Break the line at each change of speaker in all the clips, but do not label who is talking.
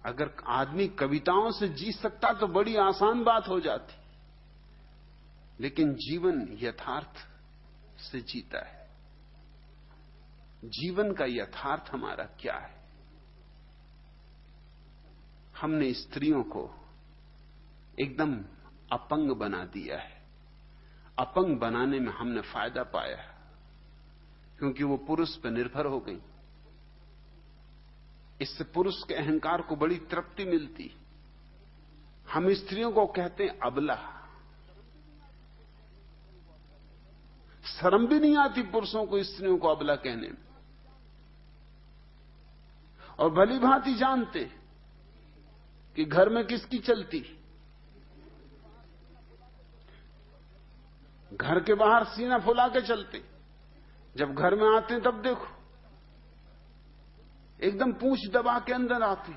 अगर आदमी कविताओं से जी सकता तो बड़ी आसान बात हो जाती, लेकिन जीवन यथार्थ से जीता है। जीवन का यथार्थ हमारा क्या है? हमने स्त्रियों को एकदम अपंग बना दिया है। अपंग बनाने में हमने फायदा पाया क्योंकि वो पुरुष पर निर्भर हो गई। इससे पुरुष के अहंकार को बड़ी तृप्ति मिलती। हम स्त्रियों को कहते हैं अबला। शर्म भी नहीं आती पुरुषों को स्त्रियों को अबला कहने में, और भली भांति जानते कि घर में किसकी चलती। घर के बाहर सीना फुला के चलते, जब घर में आते हैं तब देखो एकदम पूंछ दबा के अंदर आती,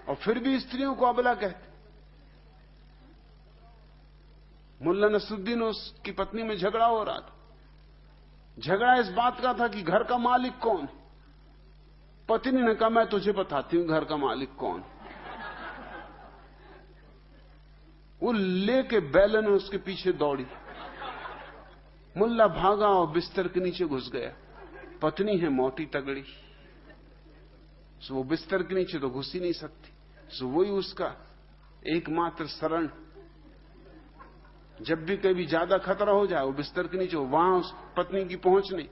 और फिर भी स्त्रियों को अबला कहते। मुल्ला नसरुद्दीन और उसकी पत्नी में झगड़ा हो रहा था। झगड़ा इस बात का था कि घर का मालिक कौन है। पत्नी ने कहा, मैं तुझे बताती हूं घर का मालिक कौन। वो लेके बैलन उसके पीछे दौड़ी। मुल्ला भागा और बिस्तर के नीचे घुस गया। पत्नी है मोटी तगड़ी, सो वो बिस्तर के नीचे तो घुस ही नहीं सकती, सो वही उसका एकमात्र शरण। जब भी कभी ज्यादा खतरा हो जाए वो बिस्तर के नीचे, वहां उस पत्नी की पहुंच नहीं,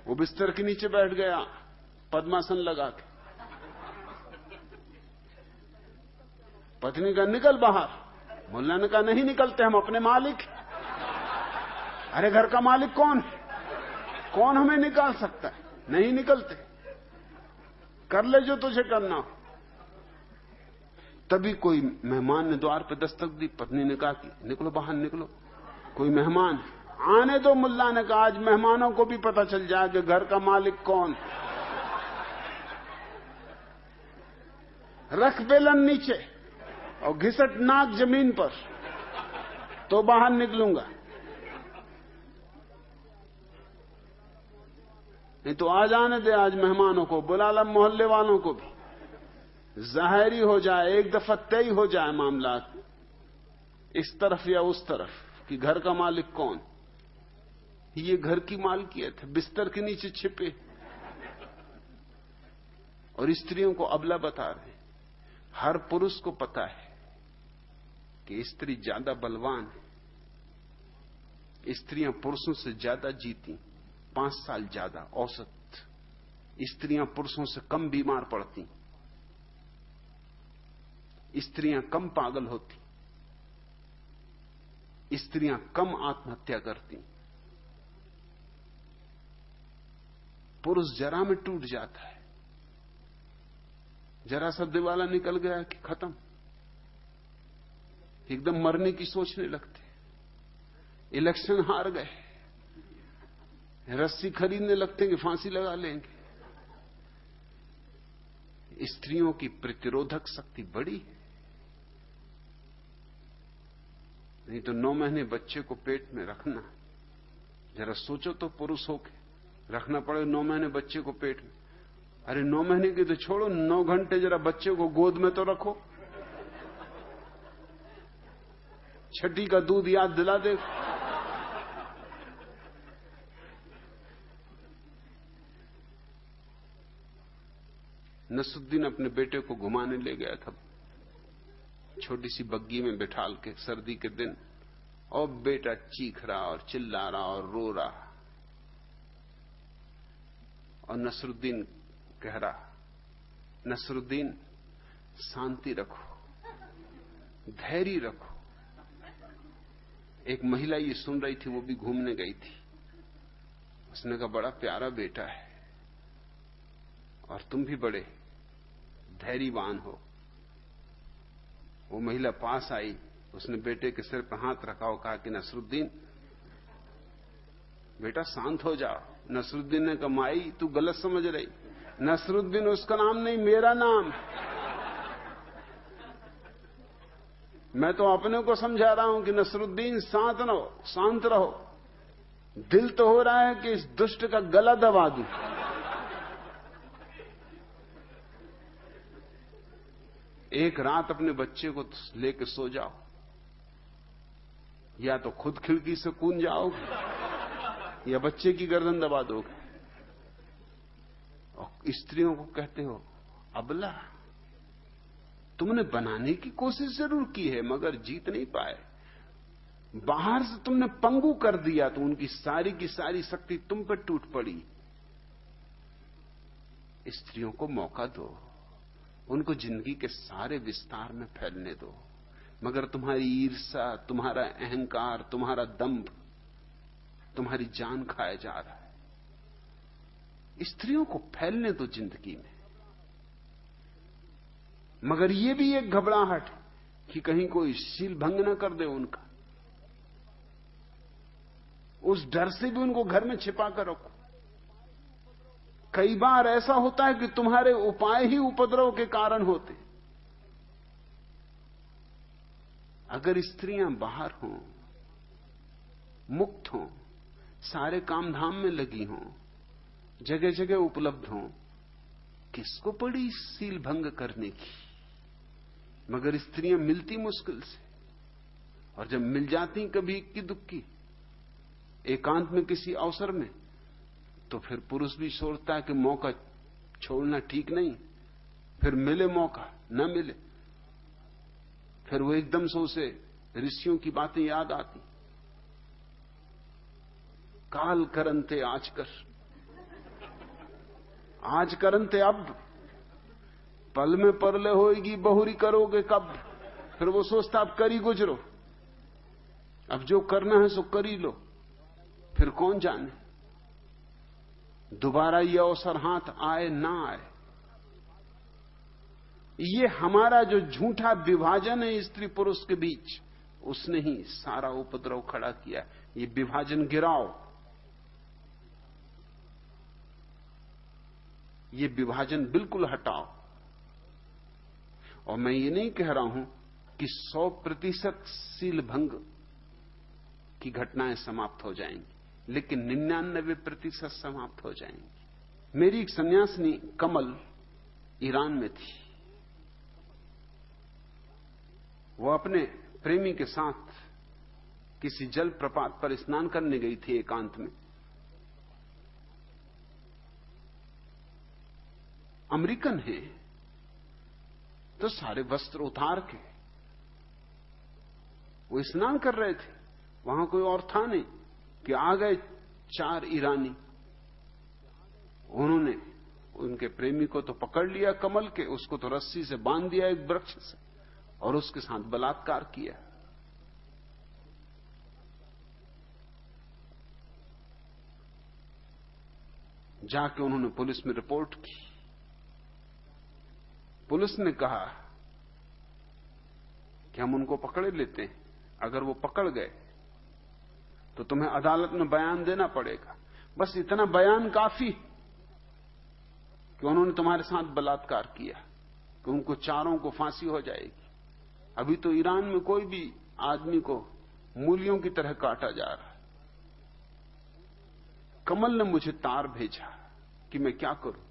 वो बिस्तर के नीचे बैठ गया पद्मासन लगा के। पत्नी का निकल बाहर। मुल्ला ने कहा, नहीं निकलते, हम अपने मालिक। अरे घर का मालिक कौन है? कौन हमें निकाल सकता है? नहीं निकलते, कर ले जो तुझे करना हो। तभी कोई मेहमान ने द्वार पर दस्तक दी। पत्नी ने कहा कि निकलो बाहर, निकलो, कोई मेहमान है। आने दो। मुल्ला ने कहा, आज मेहमानों को भी पता चल जाए कि घर का मालिक कौन। रख बेलन नीचे और घिसट नाक जमीन पर, तो बाहर निकलूंगा, नहीं तो आज आने दे। आज मेहमानों को बुला ला, मोहल्ले वालों को भी, जाहिरी हो जाए, एक दफा तय हो जाए मामला इस तरफ या उस तरफ कि घर का मालिक कौन। ये घर की मालकियत है, बिस्तर के नीचे छिपे, और स्त्रियों को अबला बता रहे। हर पुरुष को पता है कि स्त्री ज्यादा बलवान है। स्त्रियां पुरुषों से ज्यादा जीती, 5 साल ज्यादा औसत। स्त्रियां पुरुषों से कम बीमार पड़ती, स्त्रियां कम पागल होती, स्त्रियां कम आत्महत्या करती। पुरुष जरा में टूट जाता है, जरा सा दिवाला निकल गया कि खत्म, एकदम मरने की सोचने लगते। इलेक्शन हार गए, रस्सी खरीदने लगते कि फांसी लगा लेंगे। स्त्रियों की प्रतिरोधक शक्ति बड़ी है। नहीं तो 9 महीने बच्चे को पेट में रखना, जरा सोचो तो, पुरुष होके रखना पड़े 9 महीने बच्चे को पेट में। अरे 9 महीने की तो छोड़ो, 9 घंटे जरा बच्चे को गोद में तो रखो। छठी का दूध याद दिला दे। नसरुद्दीन अपने बेटे को घुमाने ले गया था, छोटी सी बग्गी में बिठाल के, सर्दी के दिन, और बेटा चीख रहा और चिल्ला रहा और रो रहा, और नसरुद्दीन कह रहा, नसरुद्दीन शांति रखो, धैर्य रखो। एक महिला ये सुन रही थी, वो भी घूमने गई थी। उसने कहा, बड़ा प्यारा बेटा है और तुम भी बड़े धैर्यवान हो। वो महिला पास आई, उसने बेटे के सिर पर हाथ रखा और कहा कि नसरुद्दीन बेटा शांत हो जाओ। नसरुद्दीन ने कहा, माई तू गलत समझ रही, नसरुद्दीन उसका नाम नहीं, मेरा नाम। मैं तो अपने को समझा रहा हूं कि नसरुद्दीन शांत रहो, शांत रहो। दिल तो हो रहा है कि इस दुष्ट का गला दबा दूं। एक रात अपने बच्चे को लेके सो जाओ, या तो खुद खिड़की से कूद जाओगे या बच्चे की गर्दन दबा दोगे। और स्त्रियों को कहते हो अबला, तुमने बनाने की कोशिश जरूर की है मगर जीत नहीं पाए। बाहर से तुमने पंगु कर दिया तो उनकी सारी की सारी शक्ति तुम पर टूट पड़ी। स्त्रियों को मौका दो, उनको जिंदगी के सारे विस्तार में फैलने दो, मगर तुम्हारी ईर्ष्या, तुम्हारा अहंकार, तुम्हारा दंभ तुम्हारी जान खाया जा रहा है। स्त्रियों को फैलने दो जिंदगी में, मगर यह भी एक घबराहट कि कहीं कोई शील भंग न कर दे उनका। उस डर से भी उनको घर में छिपा कर रखो। कई बार ऐसा होता है कि तुम्हारे उपाय ही उपद्रव के कारण होते। अगर स्त्रियां बाहर हों, मुक्त हों, सारे काम धाम में लगी हों, जगह जगह उपलब्ध हों, किसको पड़ी सील भंग करने की। मगर स्त्रियां मिलती मुश्किल से, और जब मिल जाती कभी इक्की दुक्की एकांत में किसी अवसर में, तो फिर पुरुष भी सोचता है कि मौका छोड़ना ठीक नहीं। फिर मिले मौका, न मिले, फिर वो एकदम से उसे ऋषियों की बातें याद आती। काल करनते आज कर, आज करनते अब, पल में परले होएगी बहुरी करोगे कब। फिर वो सोचता अब करी गुजरो, अब जो करना है सो कर ही लो, फिर कौन जाने दोबारा ये अवसर हाथ आए ना आए। ये हमारा जो झूठा विभाजन है स्त्री पुरुष के बीच, उसने ही सारा उपद्रव खड़ा किया। ये विभाजन गिराओ, ये विभाजन बिल्कुल हटाओ। और मैं ये नहीं कह रहा हूं कि 100% सील भंग की घटनाएं समाप्त हो जाएंगी, लेकिन 99% समाप्त हो जाएंगी। मेरी एक सन्यासिनी कमल ईरान में थी। वो अपने प्रेमी के साथ किसी जल प्रपात पर स्नान करने गई थी एकांत में। अमेरिकन है तो सारे वस्त्र उतार के वो स्नान कर रहे थे। वहां कोई और था नहीं कि आ गए 4 ईरानी। उन्होंने उनके प्रेमी को तो पकड़ लिया कमल के, उसको तो रस्सी से बांध दिया एक वृक्ष से, और उसके साथ बलात्कार किया। जाके उन्होंने पुलिस में रिपोर्ट की। पुलिस ने कहा कि हम उनको पकड़े लेते हैं, अगर वो पकड़ गए तो तुम्हें अदालत में बयान देना पड़ेगा। बस इतना बयान काफी कि उन्होंने तुम्हारे साथ बलात्कार किया, कि उनको चारों को फांसी हो जाएगी। अभी तो ईरान में कोई भी आदमी को मूलियों की तरह काटा जा रहा है। कमल ने मुझे तार भेजा कि मैं क्या करूं,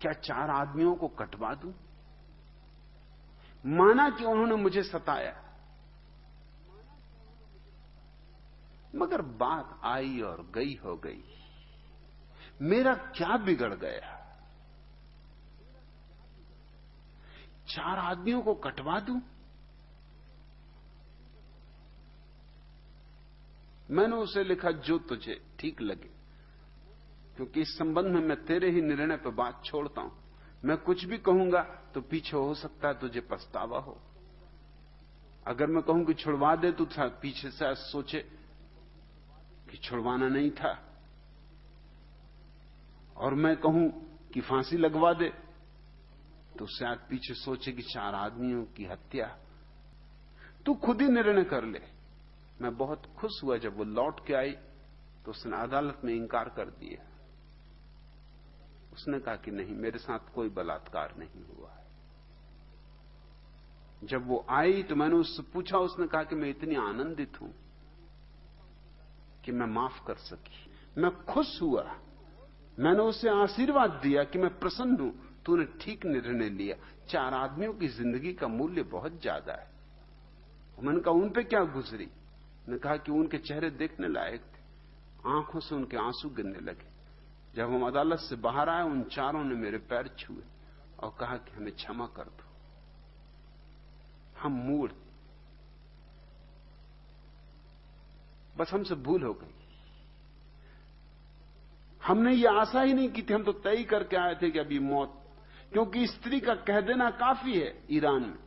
क्या 4 आदमियों को कटवा दूं। माना कि उन्होंने मुझे सताया, मगर बात आई और गई हो गई। मेरा क्या बिगड़ गया। 4 आदमियों को कटवा दूं। मैंने उसे लिखा जो तुझे ठीक लगे, क्योंकि इस संबंध में मैं तेरे ही निर्णय पर बात छोड़ता हूं। मैं कुछ भी कहूंगा तो पीछे हो सकता है तुझे पछतावा हो। अगर मैं कहूं कि छुड़वा दे तो पीछे से सोचे कि छुड़वाना नहीं था, और मैं कहूं कि फांसी लगवा दे तो शायद पीछे सोचे कि 4 आदमियों की हत्या। तू खुद ही निर्णय कर ले। मैं बहुत खुश हुआ जब वो लौट के आई तो उसने अदालत में इंकार कर दिया। उसने कहा कि नहीं, मेरे साथ कोई बलात्कार नहीं हुआ है। जब वो आई तो मैंने उससे पूछा, उसने कहा कि मैं इतनी आनंदित हूं कि मैं माफ कर सकी। मैं खुश हुआ। मैंने उसे आशीर्वाद दिया कि मैं प्रसन्न हूं तूने ठीक निर्णय लिया। 4 आदमियों की जिंदगी का मूल्य बहुत ज्यादा है। मैंने कहा उन पे क्या गुजरी? ने कहा कि उनके चेहरे देखने लायक थे, आंखों से उनके आंसू गिरने लगे। जब हम अदालत से बाहर आए, उन 4 ने मेरे पैर छुए और कहा कि हमें क्षमा कर दो, हम मूढ़, बस हमसे भूल हो गई। हमने ये आशा ही नहीं की थी, हम तो तय ही करके आए थे कि अभी मौत, क्योंकि स्त्री का कह देना काफी है ईरान में।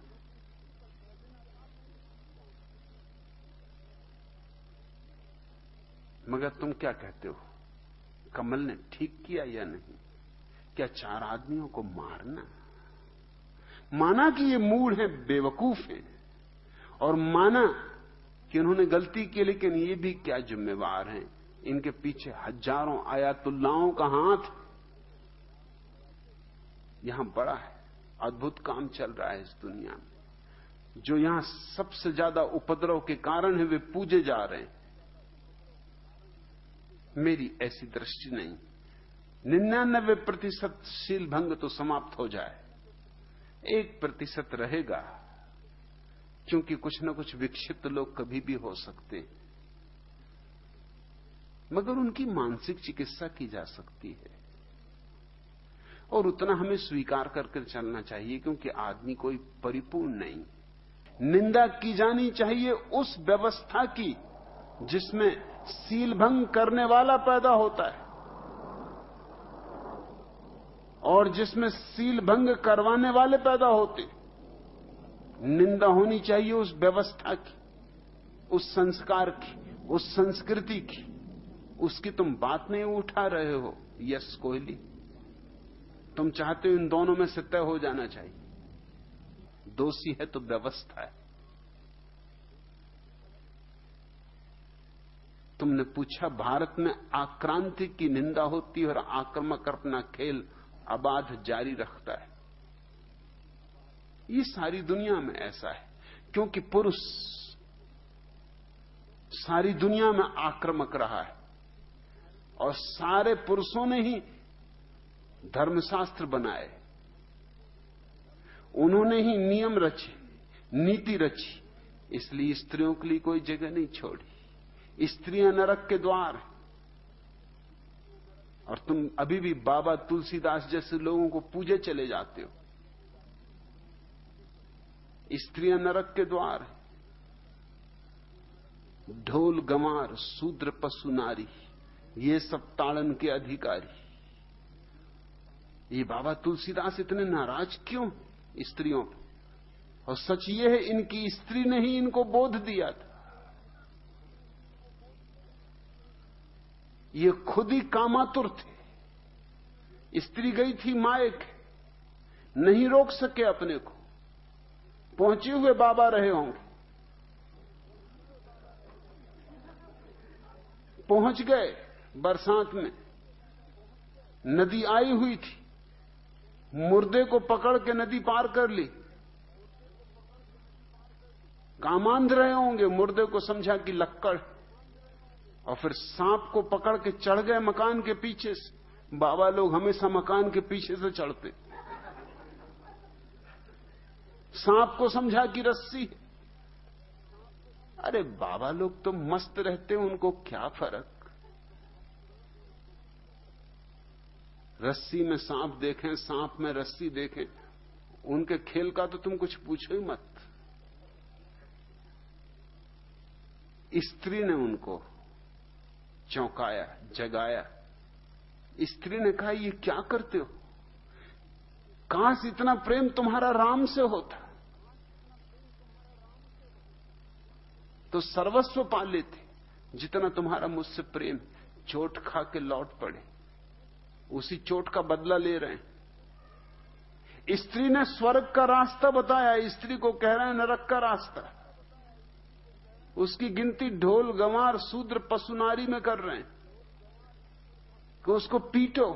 मगर तुम क्या कहते हो, कमल ने ठीक किया या नहीं? क्या 4 आदमियों को मारना? माना कि ये मूढ़ है, बेवकूफ है, और माना कि उन्होंने गलती की, लेकिन ये भी क्या जिम्मेवार हैं? इनके पीछे हजारों आयातुल्लाहों का हाथ यहां बड़ा है। अद्भुत काम चल रहा है इस दुनिया में। जो यहां सबसे ज्यादा उपद्रव के कारण है, वे पूजे जा रहे हैं। मेरी ऐसी दृष्टि नहीं। 99% शील भंग तो समाप्त हो जाए, 1% रहेगा, क्योंकि कुछ न कुछ विक्षिप्त लोग कभी भी हो सकते हैं, मगर उनकी मानसिक चिकित्सा की जा सकती है। और उतना हमें स्वीकार करके चलना चाहिए, क्योंकि आदमी कोई परिपूर्ण नहीं। निंदा की जानी चाहिए उस व्यवस्था की जिसमें शील भंग करने वाला पैदा होता है, और जिसमें शील भंग करवाने वाले पैदा होते। निंदा होनी चाहिए उस व्यवस्था की, उस संस्कार की, उस संस्कृति की। उसकी तुम बात नहीं उठा रहे हो यश कोहली। तुम चाहते हो इन दोनों में से तय हो जाना चाहिए। दोषी है तो व्यवस्था है। तुमने पूछा, भारत में आक्रांति की निंदा होती है और आक्रामक अपना खेल अबाध जारी रखता है। ये सारी दुनिया में ऐसा है, क्योंकि पुरुष सारी दुनिया में आक्रामक रहा है, और सारे पुरुषों ने ही धर्मशास्त्र बनाए, उन्होंने ही नियम रचे, नीति रची। इसलिए स्त्रियों के लिए कोई जगह नहीं छोड़ी। स्त्रियां नरक के द्वार हैं। और तुम अभी भी बाबा तुलसीदास जैसे लोगों को पूजे चले जाते हो। स्त्रियां नरक के द्वार हैं। ढोल गंवार शूद्र पशु नारी, ये सब ताड़न के अधिकारी। ये बाबा तुलसीदास इतने नाराज क्यों स्त्रियों पर? और सच ये है, इनकी स्त्री ने ही इनको बोध दिया था। ये खुद ही कामातुर थे। स्त्री गई थी मायक, नहीं रोक सके अपने को। पहुंचे हुए बाबा रहे होंगे, पहुंच गए बरसात में, नदी आई हुई थी, मुर्दे को पकड़ के नदी पार कर ली। कामांध रहे होंगे, मुर्दे को समझा कि लक्कड़, और फिर सांप को पकड़ के चढ़ गए मकान के पीछे से। बाबा लोग हमेशा मकान के पीछे से चढ़ते। सांप को समझा कि रस्सी। अरे बाबा लोग तो मस्त रहते, उनको क्या फर्क। रस्सी में सांप देखें, सांप में रस्सी देखें, उनके खेल का तो तुम कुछ पूछो ही मत। स्त्री ने उनको चौंकाया, जगाया। स्त्री ने कहा, ये क्या करते हो? काश इतना प्रेम तुम्हारा राम से होता तो सर्वस्व पा लेते, जितना तुम्हारा मुझसे प्रेम। चोट खा के लौट पड़े, उसी चोट का बदला ले रहे हैं। स्त्री ने स्वर्ग का रास्ता बताया, स्त्री को कह रहे हैं नरक का रास्ता। उसकी गिनती ढोल गंवार शूद्र पशु नारी में कर रहे हैं कि उसको पीटो।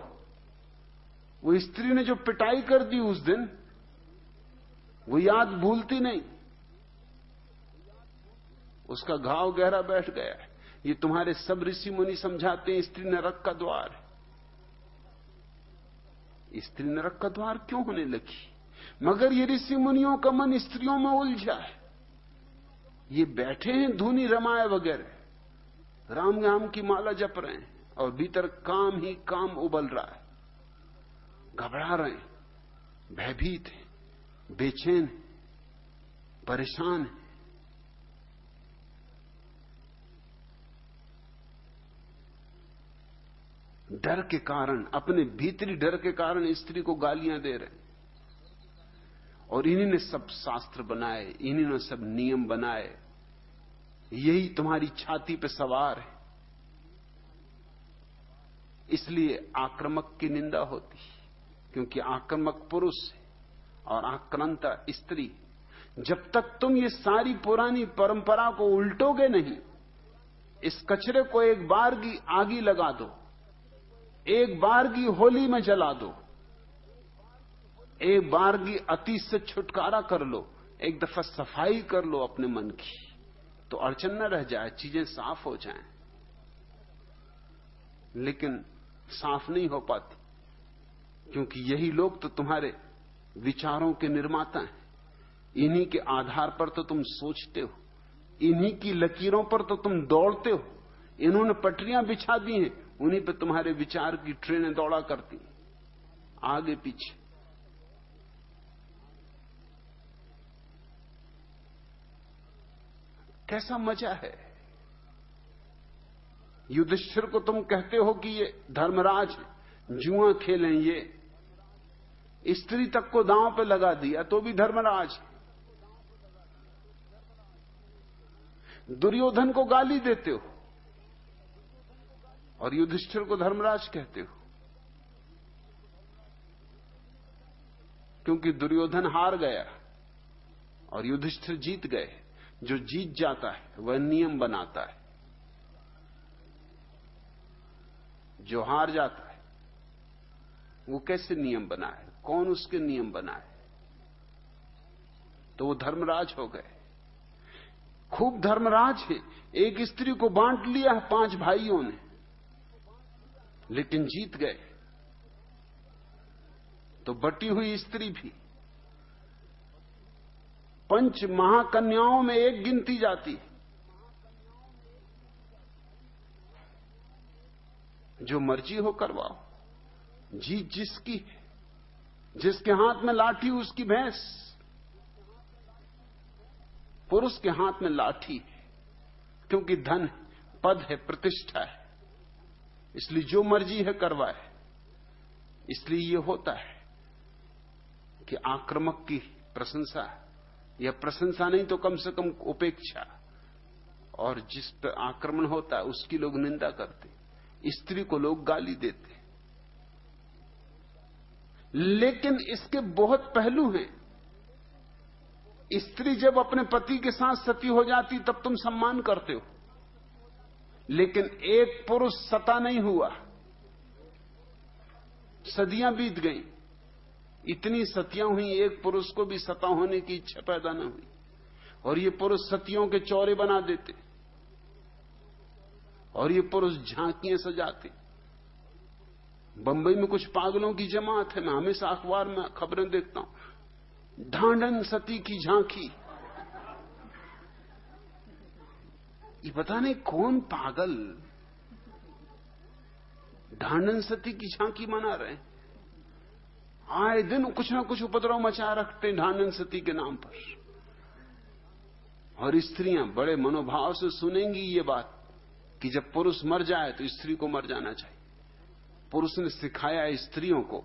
वो स्त्री ने जो पिटाई कर दी उस दिन, वो याद भूलती नहीं। उसका घाव गहरा बैठ गया है। ये तुम्हारे सब ऋषि मुनि समझाते हैं, स्त्री नरक का द्वार है। स्त्री नरक का द्वार क्यों होने लगी? मगर ये ऋषि मुनियों का मन स्त्रियों में उलझा है। ये बैठे हैं धुनी रमाए वगैरह, राम राम की माला जप रहे हैं, और भीतर काम ही काम उबल रहा है। घबरा रहे हैं, भयभीत हैं, बेचैन हैं, परेशान हैं। डर के कारण, अपने भीतरी डर के कारण स्त्री को गालियां दे रहे हैं। और इन्हीं ने सब शास्त्र बनाए, इन्हीं ने सब नियम बनाए, यही तुम्हारी छाती पे सवार है। इसलिए आक्रामक की निंदा होती, क्योंकि आक्रामक पुरुष है और आक्रांता स्त्री। जब तक तुम ये सारी पुरानी परंपरा को उल्टोगे नहीं, इस कचरे को एक बार की आगी लगा दो, एक बार की होली में जला दो, एक बार की अतीत से छुटकारा कर लो, एक दफा सफाई कर लो अपने मन की, तो अड़चन न रह जाए, चीजें साफ हो जाएं। लेकिन साफ नहीं हो पाती, क्योंकि यही लोग तो तुम्हारे विचारों के निर्माता हैं। इन्हीं के आधार पर तो तुम सोचते हो, इन्हीं की लकीरों पर तो तुम दौड़ते हो। इन्होंने पटरियां बिछा दी हैं, उन्हीं पे तुम्हारे विचार की ट्रेनें दौड़ा करती, आगे पीछे। कैसा मजा है। युधिष्ठिर को तुम कहते हो कि ये धर्मराज जुआ खेलें, ये स्त्री तक को दांव पे लगा दिया तो भी धर्मराज। दुर्योधन को गाली देते हो और युधिष्ठिर को धर्मराज कहते हो, क्योंकि दुर्योधन हार गया और युधिष्ठिर जीत गए। जो जीत जाता है वह नियम बनाता है, जो हार जाता है वो कैसे नियम बनाए, कौन उसके नियम बनाए? तो वो धर्मराज हो गए। खूब धर्मराज है। एक स्त्री को बांट लिया 5 भाइयों ने, लेकिन जीत गए। तो बटी हुई स्त्री भी 5 महाकन्याओं में एक गिनती जाती। जो मर्जी हो करवाओ, जीत जिसकी है। जिसके हाथ में लाठी उसकी भैंस। पुरुष के हाथ में लाठी है, क्योंकि धन है, पद है, प्रतिष्ठा है, इसलिए जो मर्जी है करवाए। इसलिए यह होता है कि आक्रामक की प्रशंसा, या प्रशंसा नहीं तो कम से कम उपेक्षा, और जिस पर आक्रमण होता है उसकी लोग निंदा करते, स्त्री को लोग गाली देते। लेकिन इसके बहुत पहलू हैं। स्त्री जब अपने पति के साथ सती हो जाती तब तुम सम्मान करते हो, लेकिन एक पुरुष सता नहीं हुआ, सदियां बीत गईं, इतनी सतियां हुई, एक पुरुष को भी सता होने की इच्छा पैदा न हुई, और ये पुरुष सतियों के चौरे बना देते, और ये पुरुष झांकियां सजाते। बंबई में कुछ पागलों की जमात है, मैं हमेशा अखबार में खबरें देखता हूं, ढांढन सती की झांकी। ये पता नहीं कौन पागल ढांढन सती की झांकी मना रहे हैं। आए दिन कुछ ना कुछ उपद्रव मचा रखते हैं ढांढन सती के नाम पर। और स्त्रियां बड़े मनोभाव से सुनेंगी ये बात कि जब पुरुष मर जाए तो स्त्री को मर जाना चाहिए। पुरुष ने सिखाया स्त्रियों को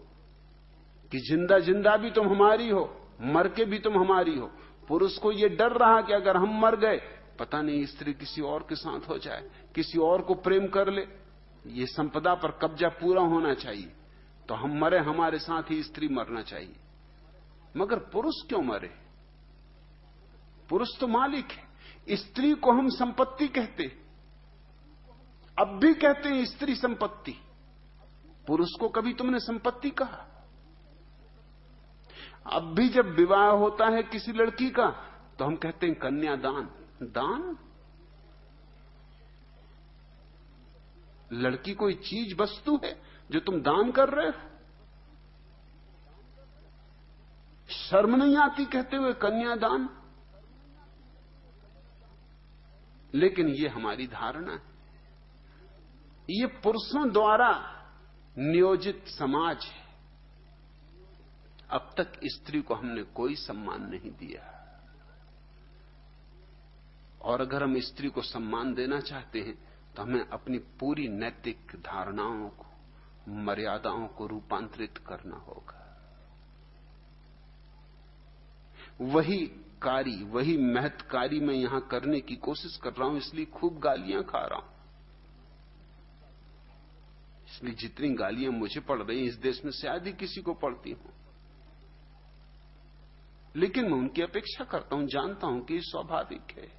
कि जिंदा जिंदा भी तुम हमारी हो, मर के भी तुम हमारी हो। पुरुष को यह डर रहा कि अगर हम मर गए, पता नहीं स्त्री किसी और के साथ हो जाए, किसी और को प्रेम कर ले, ये संपदा पर कब्जा पूरा होना चाहिए, तो हम मरे, हमारे साथ ही स्त्री मरना चाहिए। मगर पुरुष क्यों मरे? पुरुष तो मालिक है। स्त्री को हम संपत्ति कहते, अब भी कहते हैं स्त्री संपत्ति। पुरुष को कभी तुमने संपत्ति कहा? अब भी जब विवाह होता है किसी लड़की का तो हम कहते हैं कन्यादान। दान? लड़की कोई चीज वस्तु है जो तुम दान कर रहे हो? शर्म नहीं आती कहते हुए कन्यादान? लेकिन ये हमारी धारणा है, ये पुरुषों द्वारा नियोजित समाज है। अब तक स्त्री को हमने कोई सम्मान नहीं दिया, और अगर हम स्त्री को सम्मान देना चाहते हैं तो हमें अपनी पूरी नैतिक धारणाओं को, मर्यादाओं को रूपांतरित करना होगा। वही कार्य, वही महत्कारी मैं यहां करने की कोशिश कर रहा हूं, इसलिए खूब गालियां खा रहा हूं। इसलिए जितनी गालियां मुझे पड़ रही इस देश में शायद ही किसी को पड़ती हो, लेकिन मैं उनकी अपेक्षा करता हूं, जानता हूं कि स्वाभाविक है,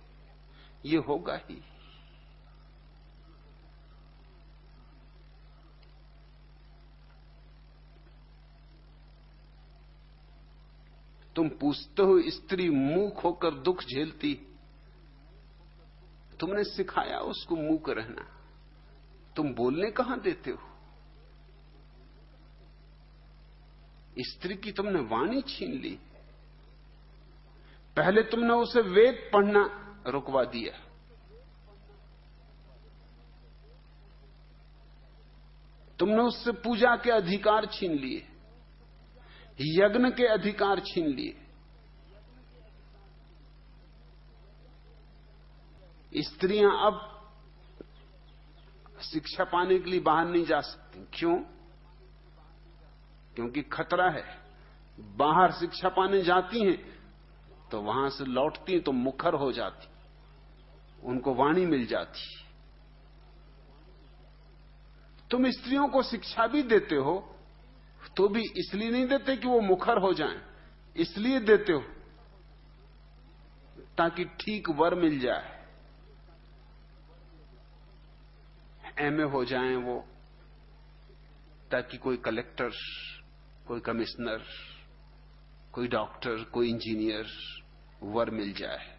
ये होगा ही। तुम पूछते हो स्त्री मूक होकर दुख झेलती, तुमने सिखाया उसको मूक रहना, तुम बोलने कहां देते हो? स्त्री की तुमने वाणी छीन ली। पहले तुमने उसे वेद पढ़ना रुकवा दिया, तुमने उससे पूजा के अधिकार छीन लिए, यज्ञ के अधिकार छीन लिए। स्त्रियां अब शिक्षा पाने के लिए बाहर नहीं जा सकती। क्यों? क्योंकि खतरा है। बाहर शिक्षा पाने जाती हैं तो वहां से लौटती तो मुखर हो जाती, उनको वाणी मिल जाती। तुम स्त्रियों को शिक्षा भी देते हो तो भी इसलिए नहीं देते कि वो मुखर हो जाएं, इसलिए देते हो ताकि ठीक वर मिल जाए, एमए हो जाएं वो, ताकि कोई कलेक्टर, कोई कमिश्नर, कोई डॉक्टर, कोई इंजीनियर वर मिल जाए।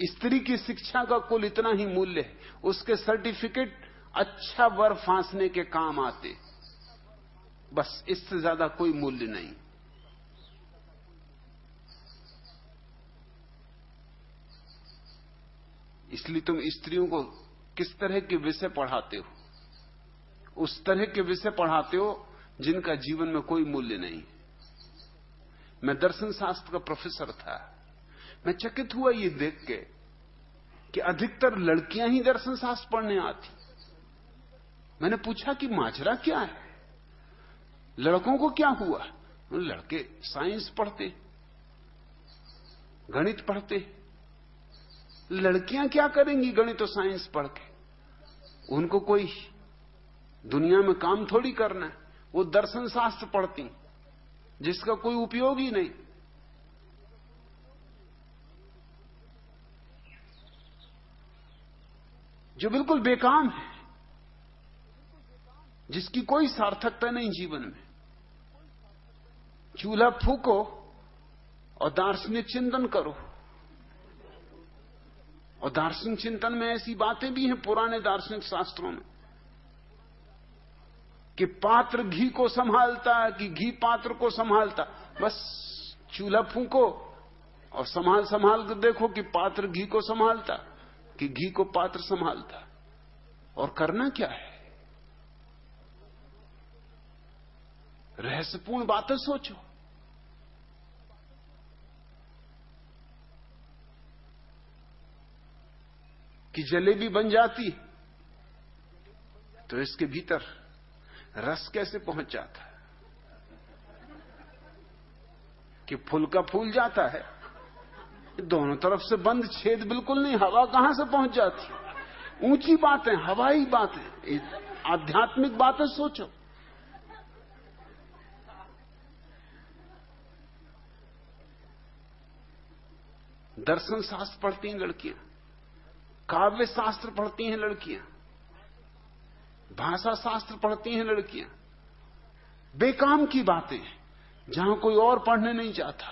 स्त्री की शिक्षा का कुल इतना ही मूल्य है, उसके सर्टिफिकेट अच्छा वर फांसने के काम आते, बस इससे ज्यादा कोई मूल्य नहीं। इसलिए तुम स्त्रियों को किस तरह के विषय पढ़ाते हो? उस तरह के विषय पढ़ाते हो जिनका जीवन में कोई मूल्य नहीं। मैं दर्शन शास्त्र का प्रोफेसर था, मैं चकित हुआ ये देख के कि अधिकतर लड़कियां ही दर्शन शास्त्र पढ़ने आती। मैंने पूछा कि माजरा क्या है, लड़कों को क्या हुआ? लड़के साइंस पढ़ते, गणित पढ़ते, लड़कियां क्या करेंगी गणित और साइंस पढ़ के? उनको कोई दुनिया में काम थोड़ी करना है, वो दर्शन शास्त्र पढ़ती जिसका कोई उपयोग ही नहीं। जो बिल्कुल बेकाम है, जिसकी कोई सार्थकता नहीं जीवन में। चूल्हा फूको और दार्शनिक चिंतन करो, और दार्शनिक चिंतन में ऐसी बातें भी हैं पुराने दार्शनिक शास्त्रों में कि पात्र घी को संभालता, कि घी पात्र को संभालता। बस चूल्हा फूको और संभाल संभाल कर देखो कि पात्र घी को संभालता कि घी को पात्र संभालता। और करना क्या है? रहस्यपूर्ण बातें सोचो। कि जलेबी बन जाती तो इसके भीतर रस कैसे पहुंच जाता है, कि फुलका फूल जाता है, दोनों तरफ से बंद, छेद बिल्कुल नहीं, हवा कहां से पहुंच जाती? ऊंची बातें, हवाई बातें, आध्यात्मिक बातें सोचो। दर्शन शास्त्र पढ़ती हैं लड़कियां, काव्य शास्त्र पढ़ती हैं लड़कियां, भाषा शास्त्र पढ़ती हैं लड़कियां, बेकाम की बातें जहां कोई और पढ़ने नहीं जाता,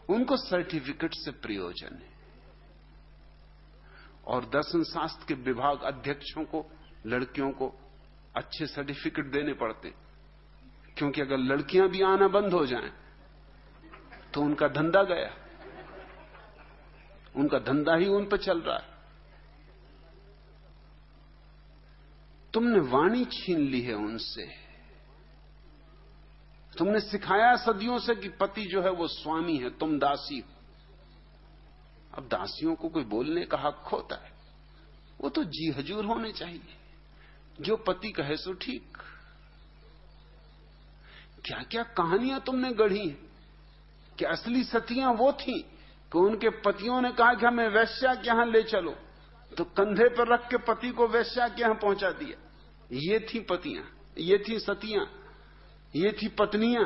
उनको सर्टिफिकेट से प्रयोजन है। और दर्शन शास्त्र के विभाग अध्यक्षों को, लड़कियों को अच्छे सर्टिफिकेट देने पड़ते क्योंकि अगर लड़कियां भी आना बंद हो जाएं तो उनका धंधा गया, उनका धंधा ही उन पर चल रहा है। तुमने वाणी छीन ली है उनसे। तुमने सिखाया सदियों से कि पति जो है वो स्वामी है, तुम दासी हो। अब दासियों को कोई बोलने का हक होता है? वो तो जी हजूर होने चाहिए, जो पति कहे सो ठीक। क्या क्या कहानियां तुमने गढ़ी हैं कि असली सतियां वो थी कि उनके पतियों ने कहा कि हमें वेश्या के यहां ले चलो, तो कंधे पर रख के पति को वेश्या के यहां पहुंचा दिया। ये थी पतियां, ये थी सतियां, ये थी पत्नियां।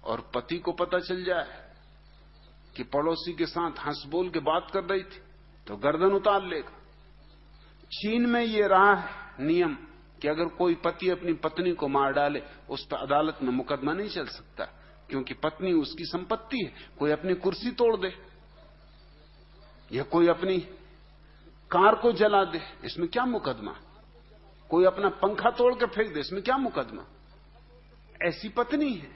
और पति को पता चल जाए कि पड़ोसी के साथ हंस बोल के बात कर रही थी तो गर्दन उतार लेगा। चीन में ये रहा है नियम कि अगर कोई पति अपनी पत्नी को मार डाले, उस पर अदालत में मुकदमा नहीं चल सकता, क्योंकि पत्नी उसकी संपत्ति है। कोई अपनी कुर्सी तोड़ दे या कोई अपनी कार को जला दे, इसमें क्या मुकदमा? कोई अपना पंखा तोड़ के फेंक दे, इसमें क्या मुकदमा? ऐसी पत्नी है।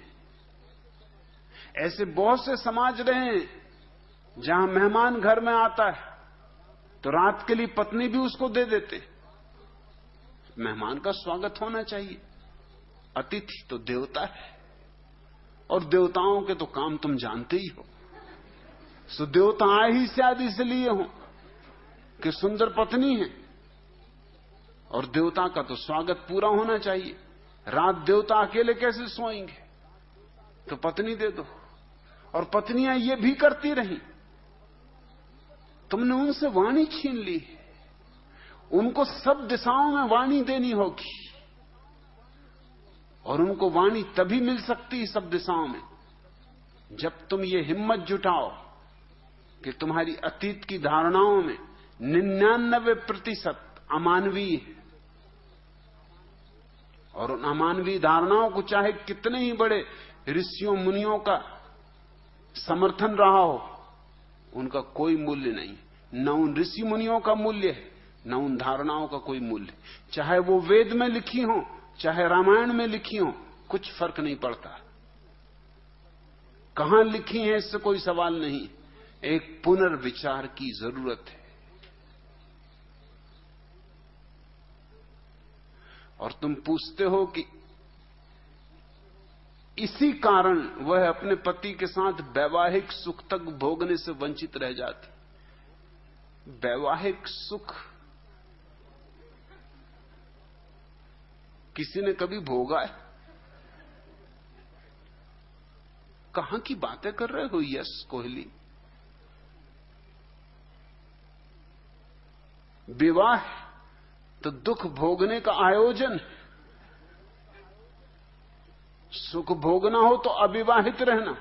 ऐसे बहुत से समाज रहे हैं जहां मेहमान घर में आता है तो रात के लिए पत्नी भी उसको दे देते। मेहमान का स्वागत होना चाहिए। अतिथि तो देवता है, और देवताओं के तो काम तुम जानते ही हो। सो देवता आए ही शायद इसलिए हो कि सुंदर पत्नी है, और देवता का तो स्वागत पूरा होना चाहिए। रात देवता अकेले कैसे सोएंगे? तो पत्नी दे दो। और पत्नियां ये भी करती रही। तुमने उनसे वाणी छीन ली। उनको सब दिशाओं में वाणी देनी होगी, और उनको वाणी तभी मिल सकती है सब दिशाओं में जब तुम ये हिम्मत जुटाओ कि तुम्हारी अतीत की धारणाओं में 99% अमानवीय है, और उन अमानवीय धारणाओं को चाहे कितने ही बड़े ऋषियों मुनियों का समर्थन रहा हो, उनका कोई मूल्य नहीं। न उन ऋषि मुनियों का मूल्य है, न उन धारणाओं का कोई मूल्य। चाहे वो वेद में लिखी हो, चाहे रामायण में लिखी हो, कुछ फर्क नहीं पड़ता। कहां लिखी है इससे कोई सवाल नहीं। एक पुनर्विचार की जरूरत है। और तुम पूछते हो कि इसी कारण वह अपने पति के साथ वैवाहिक सुख तक भोगने से वंचित रह जाती। वैवाहिक सुख किसी ने कभी भोगा है? कहां की बातें कर रहे हो यश कोहली? विवाह तो दुख भोगने का आयोजन है। सुख भोगना हो तो अविवाहित रहना।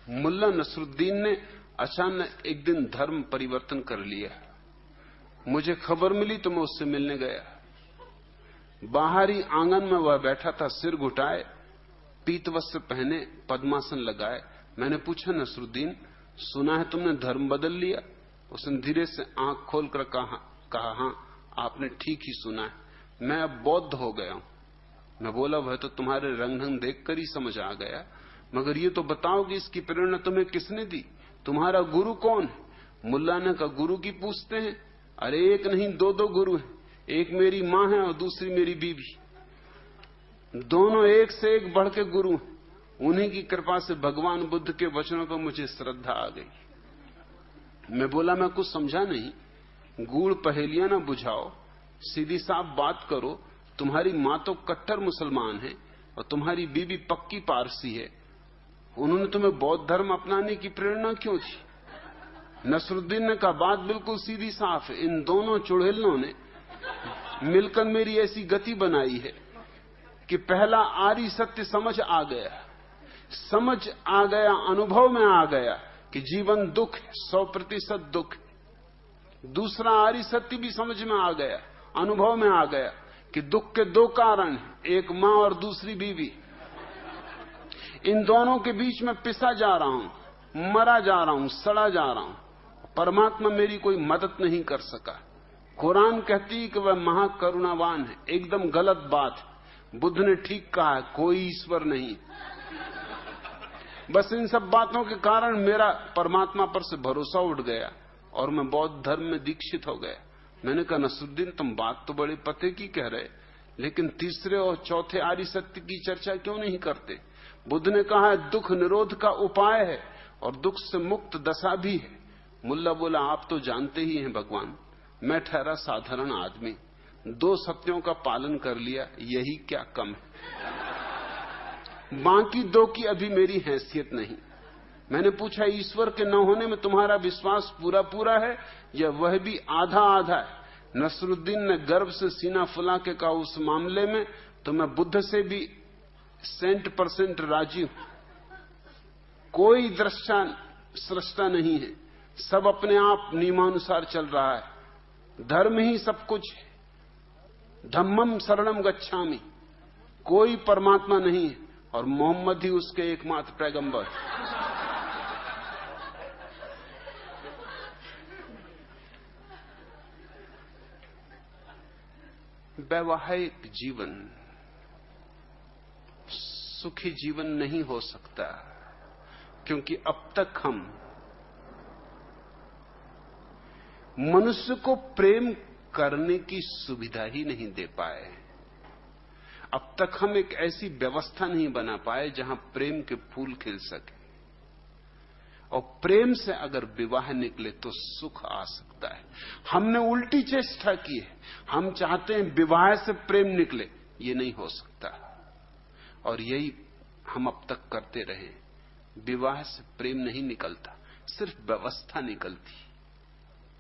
मुल्ला नसरुद्दीन ने अचानक एक दिन धर्म परिवर्तन कर लिया। मुझे खबर मिली तो मैं उससे मिलने गया। बाहरी आंगन में वह बैठा था, सिर घुटाए, पीत वस्त्र पहने, पद्मासन लगाए। मैंने पूछा, नसरुद्दीन, सुना है तुमने धर्म बदल लिया? उसने धीरे से आंख खोलकर कहा, हां, आपने ठीक ही सुना है, मैं अब बौद्ध हो गया हूं। मैं बोला, वह तो तुम्हारे रंग ढंग देखकर ही समझ आ गया, मगर ये तो बताओ कि इसकी प्रेरणा तुम्हें किसने दी? तुम्हारा गुरु कौन है? मुल्ला ने कहा, गुरु की पूछते हैं? अरे एक नहीं, दो गुरु हैं। एक मेरी मां है और दूसरी मेरी बीवी। दोनों एक से एक बढ़ के गुरु हैं। उन्हीं की कृपा से भगवान बुद्ध के वचनों पर मुझे श्रद्धा आ गई। मैं बोला, मैं कुछ समझा नहीं। गूढ़ पहेलियां ना बुझाओ, सीधी साफ बात करो। तुम्हारी मां तो कट्टर मुसलमान है और तुम्हारी बीवी पक्की पारसी है। उन्होंने तुम्हें बौद्ध धर्म अपनाने की प्रेरणा क्यों दी? नसरुद्दीन ने कहा, बात बिल्कुल सीधी साफ है। इन दोनों चुड़ैलों ने मिलकर मेरी ऐसी गति बनाई है कि पहला आर्य सत्य समझ आ गया, अनुभव में आ गया कि जीवन दुख है, 100% दुख है। दूसरा आर्य सत्य भी समझ में आ गया, अनुभव में आ गया कि दुख के दो कारण हैं, एक मां और दूसरी बीवी। इन दोनों के बीच में पिसा जा रहा हूं, मरा जा रहा हूं, सड़ा जा रहा हूं। परमात्मा मेरी कोई मदद नहीं कर सका। कुरान कहती है कि वह महाकरुणावान है। एकदम गलत बात है। बुद्ध ने ठीक कहा है, कोई ईश्वर नहीं। बस इन सब बातों के कारण मेरा परमात्मा पर से भरोसा उठ गया और मैं बौद्ध धर्म में दीक्षित हो गया। मैंने कहा, नसरुद्दीन तुम बात तो बड़े पते की कह रहे, लेकिन तीसरे और चौथे आर्य सत्य की चर्चा क्यों नहीं करते? बुद्ध ने कहा है दुख निरोध का उपाय है और दुख से मुक्त दशा भी है। मुल्ला बोला, आप तो जानते ही हैं भगवान, मैं ठहरा साधारण आदमी, दो सत्यों का पालन कर लिया, यही क्या कम है, बाकी दो की अभी मेरी हैसियत नहीं। मैंने पूछा, ईश्वर के न होने में तुम्हारा विश्वास पूरा पूरा है या वह भी आधा आधा है? नसरुद्दीन ने गर्व से सीना फुला के कहा, उस मामले में तो मैं बुद्ध से भी 100% राजी हूं। कोई दृष्टा सृष्टा नहीं है, सब अपने आप नियमानुसार चल रहा है, धर्म ही सब कुछ है, धम्मम शरणम गच्छामि। कोई परमात्मा नहीं है और मोहम्मद ही उसके एकमात्र पैगंबर। वैवाहिक जीवन सुखी जीवन नहीं हो सकता, क्योंकि अब तक हम मनुष्य को प्रेम करने की सुविधा ही नहीं दे पाए। अब तक हम एक ऐसी व्यवस्था नहीं बना पाए जहां प्रेम के फूल खिल सके। और प्रेम से अगर विवाह निकले तो सुख आ सकता है। हमने उल्टी चेष्टा की है, हम चाहते हैं विवाह से प्रेम निकले, ये नहीं हो सकता। और यही हम अब तक करते रहे। विवाह से प्रेम नहीं निकलता, सिर्फ व्यवस्था निकलती,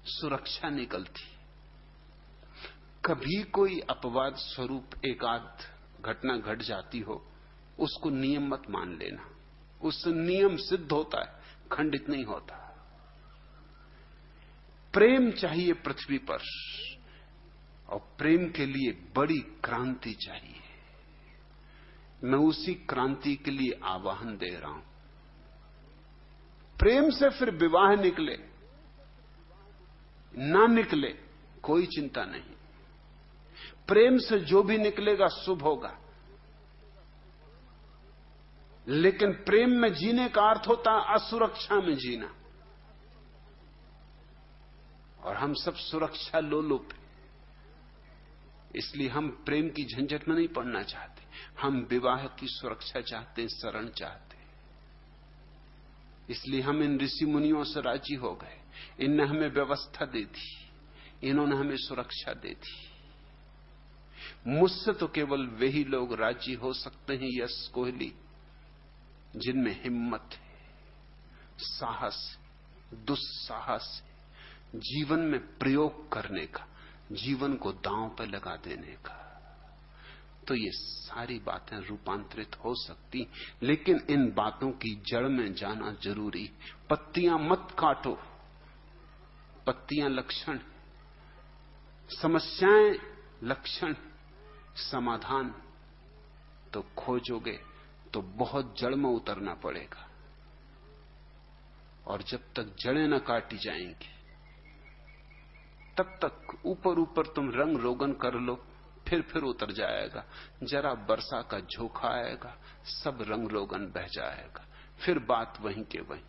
सुरक्षा निकलती। कभी कोई अपवाद स्वरूप एकाध घटना घट जाती हो, उसको नियम मत मान लेना। उससे नियम सिद्ध होता है, खंडित नहीं होता। प्रेम चाहिए पृथ्वी पर, और प्रेम के लिए बड़ी क्रांति चाहिए। मैं उसी क्रांति के लिए आह्वान दे रहा हूं। प्रेम से फिर विवाह निकले ना निकले कोई चिंता नहीं। प्रेम से जो भी निकलेगा शुभ होगा। लेकिन प्रेम में जीने का अर्थ होता है असुरक्षा में जीना, और हम सब सुरक्षा लोलुप हैं। इसलिए हम प्रेम की झंझट में नहीं पड़ना चाहते। हम विवाह की सुरक्षा चाहते हैं, शरण चाहते हैं। इसलिए हम इन ऋषि मुनियों से राजी हो गए। इनने हमें व्यवस्था दे दी, इन्होंने हमें सुरक्षा दे दी। मुझसे तो केवल वही लोग राजी हो सकते हैं यश कोहली, जिनमें हिम्मत है, साहस, दुस्साहस, जीवन में प्रयोग करने का, जीवन को दांव पर लगा देने का। तो ये सारी बातें रूपांतरित हो सकती, लेकिन इन बातों की जड़ में जाना जरूरी। पत्तियां मत काटो, पत्तियां लक्षण, समस्याएं लक्षण, समाधान तो खोजोगे तो बहुत जड़ में उतरना पड़ेगा। और जब तक जड़ें न काटी जाएंगी तब तक ऊपर ऊपर तुम रंग रोगन कर लो, फिर उतर जाएगा। जरा वर्षा का झोंका आएगा, सब रंग रोगन बह जाएगा, फिर बात वहीं के वहीं।